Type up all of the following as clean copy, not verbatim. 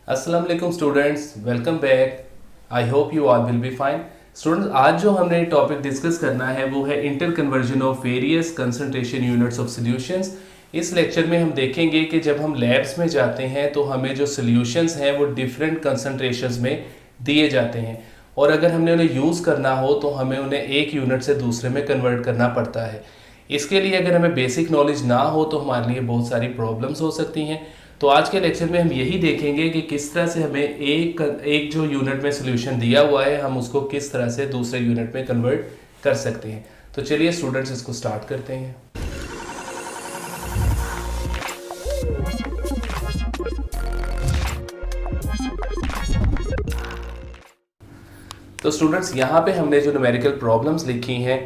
अस्सलाम वालेकुम students, welcome back. I hope you all will be fine. Students, आज जो हमने टॉपिक डिस्कस करना है वो है inter conversion of various concentration units of solutions. इस लेक्चर में हम देखेंगे कि जब हम लैब्स में जाते हैं तो हमें जो सॉल्यूशंस हैं वो डिफरेंट कंसंट्रेशंस में दिए जाते हैं, और अगर हमने उन्हें यूज़ करना हो तो हमें उन्हें एक यूनिट से दूसरे में कन्वर्ट करना पड़ता है। इसके लिए अगर हमें बेसिक नॉलेज ना हो तो हमारे लिए बहुत सारी प्रॉब्लम्स हो सकती हैं। तो आज के लेक्चर में हम यही देखेंगे कि किस तरह से हमें एक जो यूनिट में सोल्यूशन दिया हुआ है हम उसको किस तरह से दूसरे यूनिट में कन्वर्ट कर सकते हैं। तो चलिए स्टूडेंट्स, इसको स्टार्ट करते हैं। तो स्टूडेंट्स, यहाँ पे हमने जो न्यूमेरिकल प्रॉब्लम्स लिखी हैं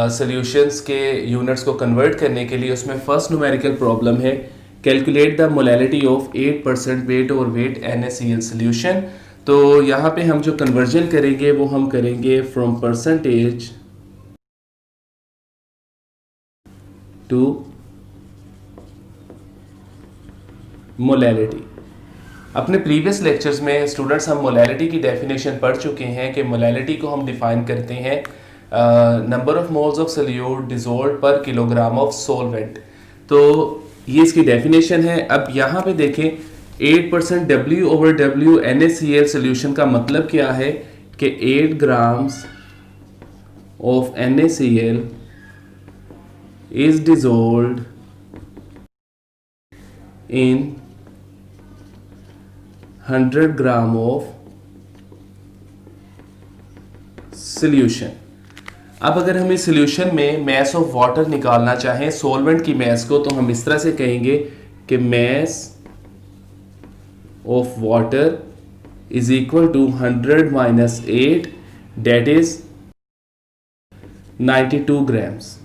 सॉल्यूशंस के यूनिट्स को कन्वर्ट करने के लिए, उसमें फर्स्ट न्यूमेरिकल प्रॉब्लम है calculate the molality of 8% weight और वेट NaCl सोल्यूशन। तो यहाँ पे हम जो कन्वर्जन करेंगे वो हम करेंगे फ्रॉम परसेंटेज टू मोलैलिटी। अपने प्रीवियस लेक्चर्स में स्टूडेंट्स हम मोलैलिटी की डेफिनेशन पढ़ चुके हैं कि मोलैलिटी को हम डिफाइन करते हैं number of moles of solute dissolved पर किलोग्राम ऑफ सॉल्वेंट। तो ये इसकी डेफिनेशन है। अब यहाँ पे देखें 8% W/W NaCl सोल्यूशन का मतलब क्या है कि 8 grams of NaCl is dissolved in 100 gram of solution. अब अगर हम इस सोल्यूशन में मैस ऑफ वाटर निकालना चाहें, सॉल्वेंट की मैस को, तो हम इस तरह से कहेंगे कि mass of water is equal to 100 minus 8, that is 92 grams.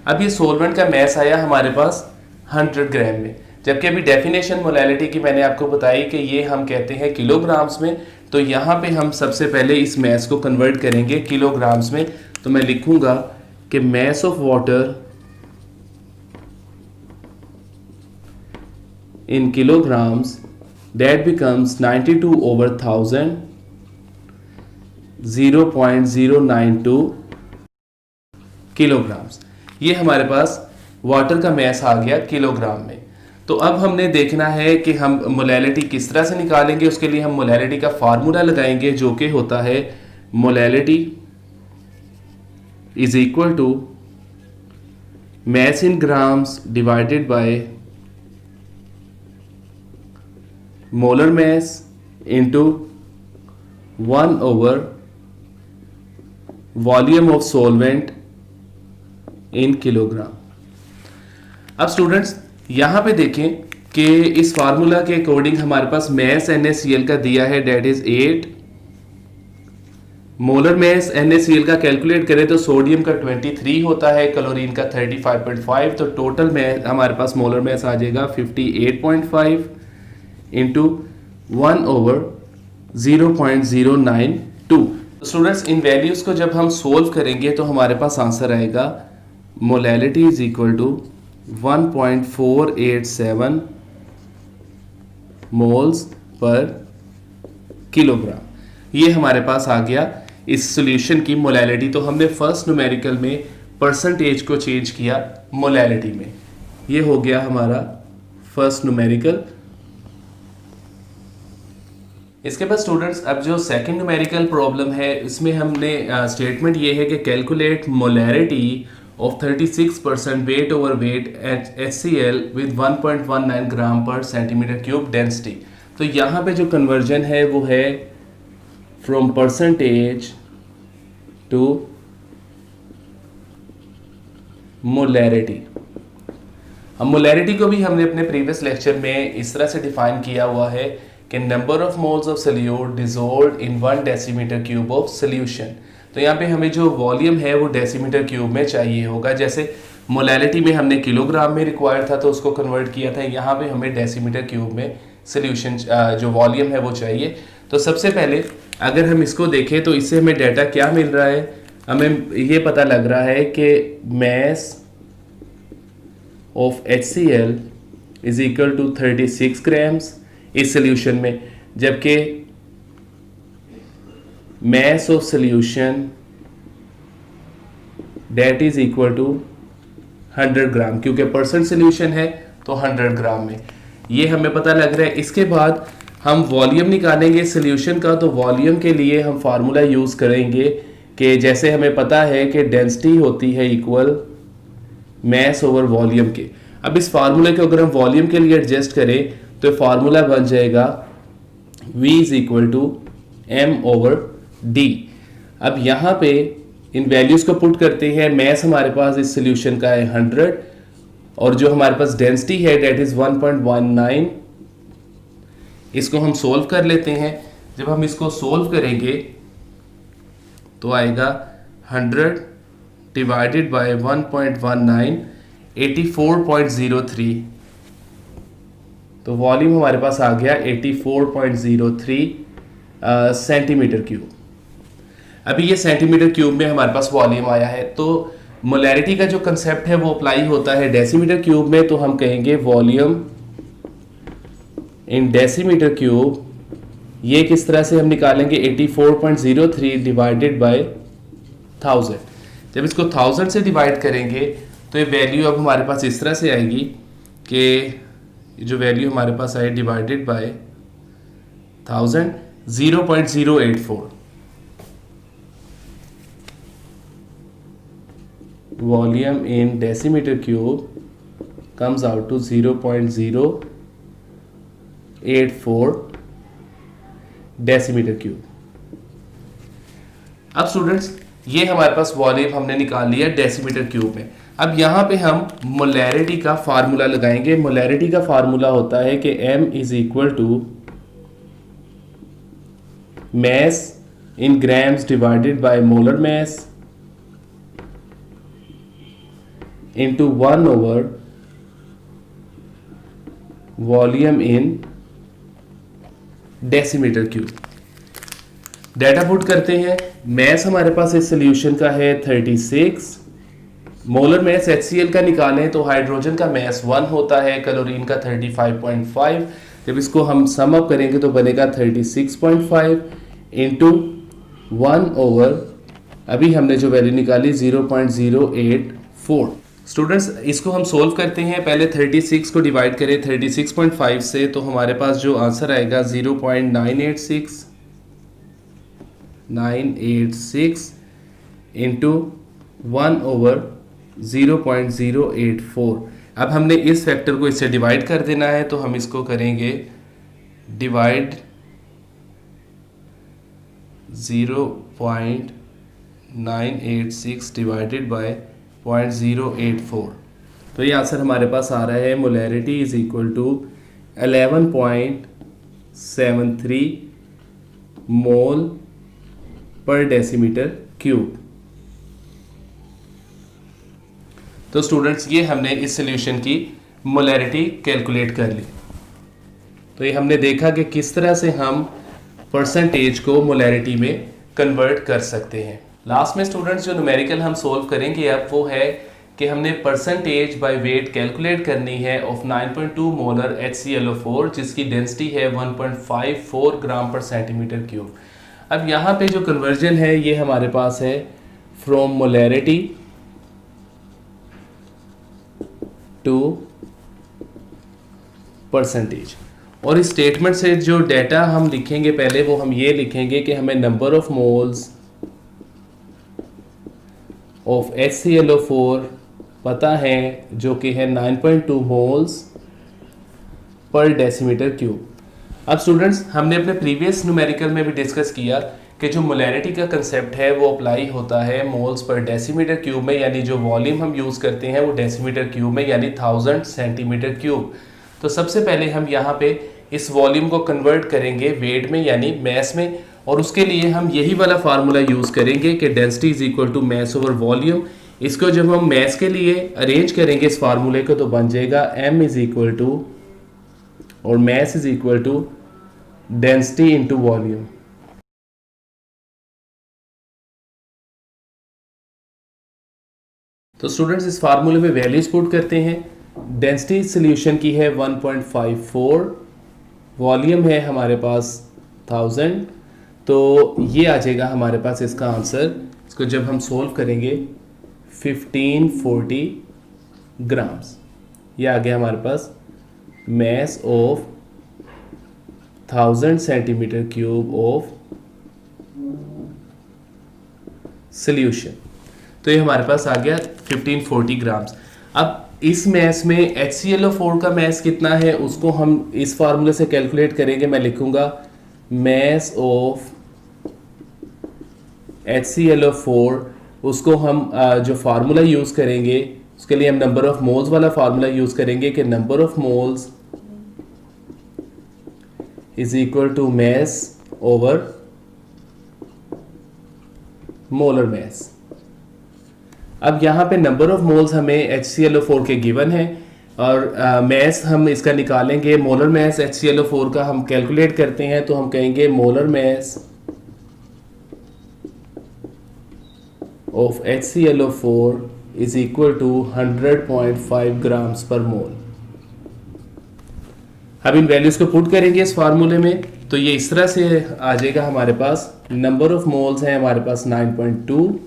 अब ये सॉल्वेंट का मैस आया हमारे पास 100 ग्राम में, जबकि अभी डेफिनेशन मोलैलिटी की मैंने आपको बताई कि ये हम कहते हैं किलोग्राम्स में। तो यहाँ पे हम सबसे पहले इस मैस को कन्वर्ट करेंगे किलोग्राम्स में। तो मैं लिखूंगा कि mass of water in kilograms that becomes 92/1000, 0.092 kilograms. ये हमारे पास वाटर का मैस आ गया किलोग्राम में। तो अब हमने देखना है कि हम मोलैलिटी किस तरह से निकालेंगे। उसके लिए हम मोलैलिटी का फार्मूला लगाएंगे जो कि होता है molality is equal to mass in grams divided by molar mass into one by volume of solvent in kilogram. अब स्टूडेंट्स यहाँ पे देखें कि इस फार्मूला के अकॉर्डिंग हमारे पास मैस NaCl का दिया है, that is 8। Molar mass NaCl का कैलकुलेट करें तो सोडियम का 23 होता है, क्लोरीन का 35.5। तो टोटल मैस हमारे पास मोलर मैस आ जाएगा 58.5 इंटू 1/0.092। स्टूडेंट्स, इन वैल्यूज को जब हम सोल्व करेंगे तो हमारे पास आंसर आएगा molality is equal to 1.487 moles per kilogram. ये हमारे पास आ गया इस सॉल्यूशन की मोलैलिटी। तो हमने फर्स्ट न्यूमेरिकल में परसेंटेज को चेंज किया मोलैलिटी में। ये हो गया हमारा फर्स्ट न्यूमेरिकल। इसके बाद स्टूडेंट्स, अब जो सेकंड न्यूमेरिकल प्रॉब्लम है इसमें हमने स्टेटमेंट ये है कि calculate molarity of 36% weight over weight at HCl with 1.19 ग्राम पर सेंटीमीटर क्यूब डेंसिटी। तो यहाँ पे जो कन्वर्जन है वो है फ्रॉम परसेंटेज टू मोलैरिटी। अब मोलैरिटी को भी हमने अपने प्रीवियस लेक्चर में इस तरह से डिफाइन किया हुआ है कि number of moles of solute dissolved in 1 decimetre cube of solution. तो यहाँ पे हमें जो वॉल्यूम है वो डेसीमीटर क्यूब में चाहिए होगा। जैसे मोलैलिटी में हमने किलोग्राम में रिक्वायर्ड था तो उसको कन्वर्ट किया था, यहाँ पे हमें डेसीमीटर क्यूब में सोल्यूशन जो वॉल्यूम है वो चाहिए। तो सबसे पहले अगर हम इसको देखें तो इससे हमें डाटा क्या मिल रहा है, हमें ये पता लग रहा है कि mass of HCl is equal to 36 grams इस सोल्यूशन में, जबकि mass of solution that is equal to 100 ग्राम, क्योंकि परसेंट सोल्यूशन है तो 100 ग्राम में, ये हमें पता लग रहा है। इसके बाद हम वॉल्यूम निकालेंगे सोल्यूशन का, तो वॉल्यूम के लिए हम फार्मूला यूज़ करेंगे कि जैसे हमें पता है कि डेंसिटी होती है इक्वल मैस ओवर वॉल्यूम के। अब इस फार्मूले को अगर हम वॉल्यूम के लिए एडजस्ट करें तो फार्मूला बन जाएगा V is equal to M over D। अब यहाँ पे इन वैल्यूज़ को पुट करते हैं। मैस हमारे पास इस सोल्यूशन का है 100 और जो हमारे पास डेंसिटी है डेट इज़ 1.19। इसको हम सोल्व कर लेते हैं। जब हम इसको सोल्व करेंगे तो आएगा 100 डिवाइडेड बाय 1.19 84.03। तो वॉल्यूम हमारे पास आ गया 84.03 सेंटीमीटर क्यूब। अभी ये सेंटीमीटर क्यूब में हमारे पास वॉल्यूम आया है, तो मोलैरिटी का जो कंसेप्ट है वो अप्लाई होता है डेसीमीटर क्यूब में। तो हम कहेंगे वॉल्यूम इन डेसीमीटर क्यूब। ये किस तरह से हम निकालेंगे 84.03 डिवाइडेड बाय 1000। जब इसको 1000 से डिवाइड करेंगे तो ये वैल्यू अब हमारे पास इस तरह से आएगी कि जो वैल्यू हमारे पास आए divided by 1000 0.084। Volume in decimetre cube comes out to 0.084 decimetre cube. अब स्टूडेंट्स ये हमारे पास वॉल्यूम हमने निकाल लिया डेसीमीटर क्यूब में। अब यहाँ पे हम मोलैरिटी का फार्मूला लगाएंगे। मोलैरिटी का फार्मूला होता है कि M is equal to mass in grams divided by molar mass into 1 over volume in decimetre cube. Data put करते हैं। मैस हमारे पास इस सोल्यूशन का है 36। मोलर मैस HCl का निकालें तो हाइड्रोजन का मैस 1 होता है, क्लोरीन का 35.5। जब इसको हम सम अप करेंगे तो बनेगा 36.5 इंटू 1 ओवर अभी हमने जो वैल्यू निकाली 0.084। स्टूडेंट्स इसको हम सोल्व करते हैं। पहले 36 को डिवाइड करें 36.5 से, तो हमारे पास जो आंसर आएगा 0.986 इंटू 1 ओवर 0.084। अब हमने इस फैक्टर को इससे डिवाइड कर देना है, तो हम इसको करेंगे डिवाइड 0.986 डिवाइडेड बाय 0.084। तो ये आंसर हमारे पास आ रहा है मोलैरिटी इज इक्वल टू 11.73 मोल पर डेसीमीटर क्यूब। तो स्टूडेंट्स ये हमने इस सॉल्यूशन की मोलैरिटी कैलकुलेट कर ली। तो ये हमने देखा कि किस तरह से हम परसेंटेज को मोलैरिटी में कन्वर्ट कर सकते हैं। लास्ट में स्टूडेंट्स जो न्यूमेरिकल हम सोल्व करेंगे अब वो है कि हमने परसेंटेज बाय वेट कैलकुलेट करनी है ऑफ 9.2 मोलर HClO4 जिसकी डेंसिटी है 1.54 ग्राम पर सेंटीमीटर क्यूब। अब यहाँ पे जो कन्वर्जन है ये हमारे पास है फ्रॉम मोलैरिटी टू परसेंटेज। और इस स्टेटमेंट से जो डेटा हम लिखेंगे पहले वो हम ये लिखेंगे कि हमें number of moles of HClO4 पता है जो कि है 9.2 मोल्स पर डेसीमीटर क्यूब। अब स्टूडेंट्स हमने अपने प्रीवियस न्यूमेरिकल में भी डिस्कस किया कि जो मोलैरिटी का कंसेप्ट है वो अप्लाई होता है मोल्स पर डेसीमीटर क्यूब में, यानी जो वॉल्यूम हम यूज़ करते हैं वो डेसीमीटर क्यूब में यानी 1000 सेंटीमीटर क्यूब। तो सबसे पहले हम यहाँ पे इस वॉल्यूम को कन्वर्ट करेंगे वेट में यानी मैस में, और उसके लिए हम यही वाला फार्मूला यूज़ करेंगे कि density is equal to mass over volume. इसको जब हम मैस के लिए अरेंज करेंगे इस फार्मूले को तो बन जाएगा M इज इक्वल टू और mass is equal to density into volume. तो स्टूडेंट्स इस फार्मूले में वैल्यूज पुट करते हैं। डेंसिटी सॉल्यूशन की है 1.54, वॉल्यूम है हमारे पास 1000, तो ये आ जाएगा हमारे पास इसका आंसर। इसको जब हम सोल्व करेंगे 1540 ग्राम्स, ये आ गया हमारे पास mass of 1000 centimeter cube of solution। तो ये हमारे पास आ गया 1540 ग्राम्स। अब इस मैस में HClO4 का मैस कितना है उसको हम इस फार्मूले से कैलकुलेट करेंगे। मैं लिखूंगा मैस ऑफ HClO4, उसको हम जो फार्मूला यूज करेंगे उसके लिए हम नंबर ऑफ मोल्स वाला फार्मूला यूज करेंगे कि number of moles is equal to mass over molar mass. अब यहाँ पे नंबर ऑफ मोल्स हमें HClO4 के गिवन है और मैस हम इसका निकालेंगे। मोलर मैस HClO4 का हम कैलकुलेट करते हैं तो हम कहेंगे molar mass of HClO4 is equal to 100.5 grams per mole. अब इन वैल्यूज को पुट करेंगे इस फार्मूले में, तो ये इस तरह से आ जाएगा हमारे पास। नंबर ऑफ मोल्स है हमारे पास 9.2,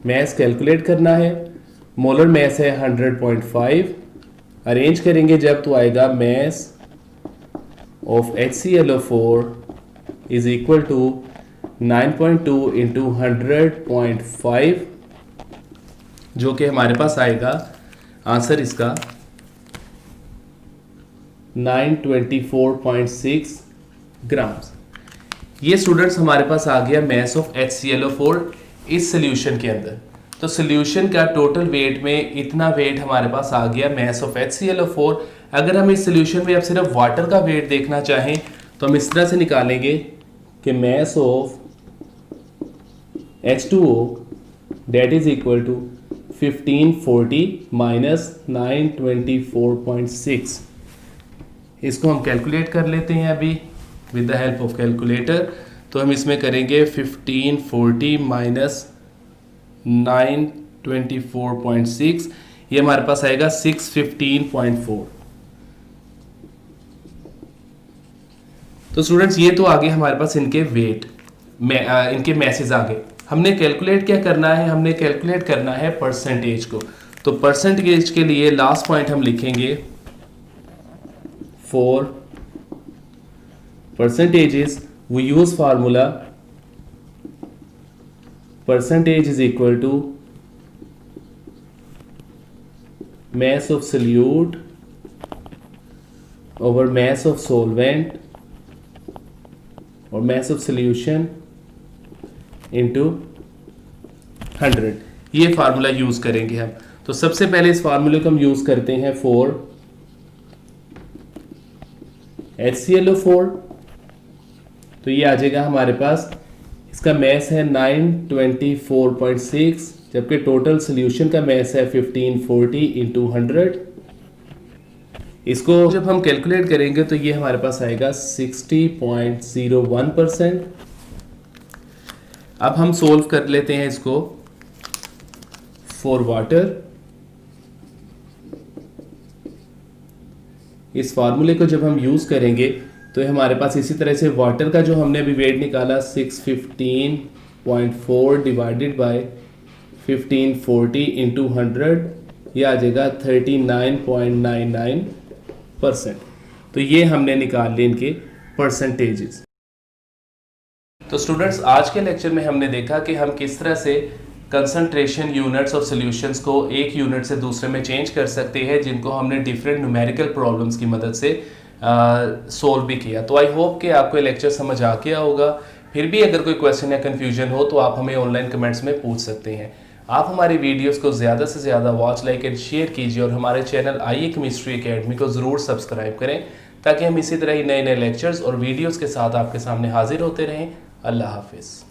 मैस कैलकुलेट करना है, मोलर मैस है 100.5, अरेंज करेंगे जब तो आएगा mass of HClO4 is equal to 9.2 into 100.5, जो कि हमारे पास आएगा आंसर इसका 924.6 ग्राम्स। ये स्टूडेंट्स हमारे पास आ गया मैस ऑफ HClO4 इस सोल्यूशन के अंदर। तो सोल्यूशन का टोटल वेट में इतना वेट हमारे पास आ गया मैस ऑफ HClO4। अगर हम इस सोल्यूशन में अब सिर्फ वाटर का वेट देखना चाहें तो हम इस तरह से निकालेंगे कि mass of H2O that is equal to 1540 minus 924.6। इसको हम कैलकुलेट कर लेते हैं अभी with the help of calculator. तो हम इसमें करेंगे 1540 माइनस 924.6, ये हमारे पास आएगा 615.4। तो स्टूडेंट्स ये तो आगे हमारे पास इनके वेट में इनके मैसेज आ गए। हमने कैलकुलेट क्या करना है, हमने कैलकुलेट करना है परसेंटेज को। तो परसेंटेज के लिए लास्ट पॉइंट हम लिखेंगे 4 percentages, we use formula percentage is equal to mass of solute over mass of solvent or mass of solution into 100। ये फार्मूला यूज करेंगे हम। तो सबसे पहले इस फार्मूले को हम यूज करते हैं 4 HClO4, तो ये आ जाएगा हमारे पास, इसका मैस है 924.6, जबकि टोटल सोल्यूशन का मैस है 1540 इंटू 100। इसको जब हम कैलकुलेट करेंगे तो ये हमारे पास आएगा 60.01%। अब हम सोल्व कर लेते हैं इसको फॉर वाटर। इस फार्मूले को जब हम यूज करेंगे तो हमारे पास इसी तरह से वाटर का जो हमने अभी वेट निकाला 615.4 डिवाइडेड बाय 1540 इंटू 100, ये आ जाएगा 39.99%। तो ये हमने निकाल लिए इनके परसेंटेजेस। तो स्टूडेंट्स आज के लेक्चर में हमने देखा कि हम किस तरह से कंसंट्रेशन यूनिट्स ऑफ सॉल्यूशंस को एक यूनिट से दूसरे में चेंज कर सकते हैं, जिनको हमने डिफरेंट न्यूमेरिकल प्रॉब्लम्स की मदद से सोल्व भी किया। तो आई होप कि आपको ये लेक्चर समझ आ गया होगा। फिर भी अगर कोई क्वेश्चन या कन्फ्यूजन हो तो आप हमें ऑनलाइन कमेंट्स में पूछ सकते हैं। आप हमारी वीडियोस को ज़्यादा से ज़्यादा वॉच, लाइक एंड शेयर कीजिए और हमारे चैनल IE केमिस्ट्री अकेडमी को ज़रूर सब्सक्राइब करें, ताकि हम इसी तरह ही नए नए लेक्चर्स और वीडियोज़ के साथ आपके सामने हाजिर होते रहें। अल्लाह हाफिज़।